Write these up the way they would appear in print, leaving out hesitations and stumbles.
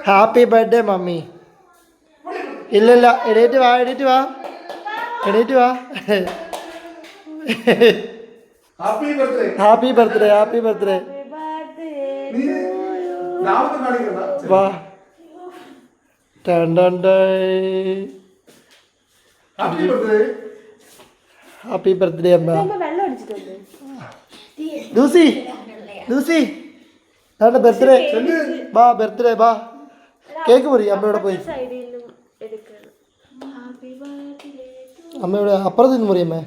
Happy birthday mummy. ഇല്ലല്ല, എണീറ്റ് വാ, എണീറ്റ് വാ, എണീറ്റ് വാ. Happy birthday, happy birthday, happy birthday. വാ. ഹാപ്പി ബർത്ത്ഡേ അമ്മ. Lucy, Lucy, birthday. വാ, ബർത്ത്ഡേ വാ. കേക്ക് മുറി അമ്മയോടെ പോയി. അമ്മയുടെ അപ്പുറത്ത് നിന്ന് മുറി. അമ്മേ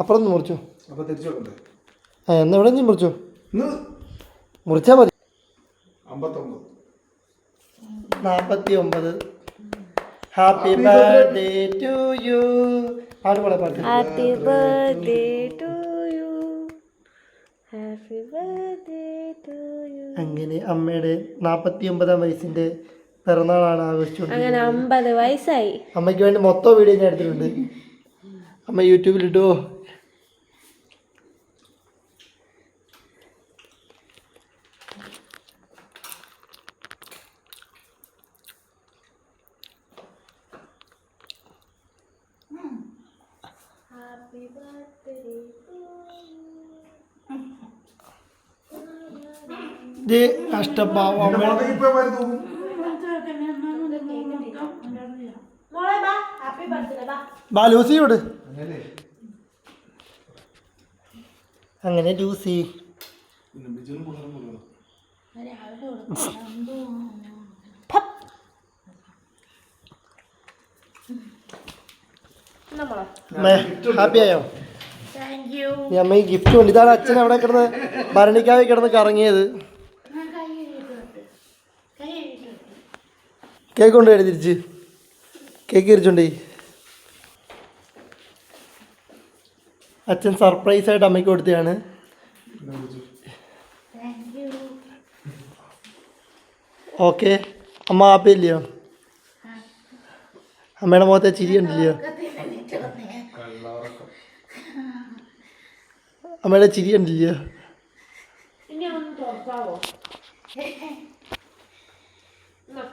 അപ്പുറത്ത് നിന്ന് മുറിച്ചു. എന്നാ ഇവിടെ നിന്ന് മുറിച്ചു. മുറിച്ചാ മതി. 49. Happy birthday to you. പാട്ട് പാടാ, പാട്ട്. Happy birthday to you, happy birthday to you. അങ്ങനെ അമ്മയുടെ 49ാം വയസ്സിന്റെ പിറന്നാളാണ് ആഘോഷിച്ചത്. അങ്ങനെ 50 വയസ്സായി. അമ്മയ്ക്ക് വേണ്ടി മൊത്തം വീഡിയോ ഞാൻ എടുത്തിട്ടുണ്ട്. അമ്മ യൂട്യൂബിൽ ഇട്ടോ. കഷ്ടപ്പാവ ലൂസിയോട്. അങ്ങനെ ലൂസി ഹാപ്പി ആയോ? ഈ അമ്മ ഈ ഗിഫ്റ്റ് കൊണ്ട്. ഇതാണ് അച്ഛൻ അവിടെ കിടന്ന് ഭരണിക്കാവിൽ കിടന്ന് കറങ്ങിയത്. കേക്ക് കൊണ്ട് എഴുതി തിരിച്ച് കേക്ക് തിരിച്ചുണ്ടേ. അച്ഛൻ സർപ്രൈസ് ആയിട്ട് അമ്മയ്ക്ക് കൊടുത്തതാണ്. ഓക്കെ, അമ്മ ഹാപ്പി ഇല്ലയോ? അമ്മയുടെ മുഖത്തെ ചിരി ഉണ്ടില്ലയോ? അമ്മയുടെ ചിരി ഉണ്ടില്ലയോ?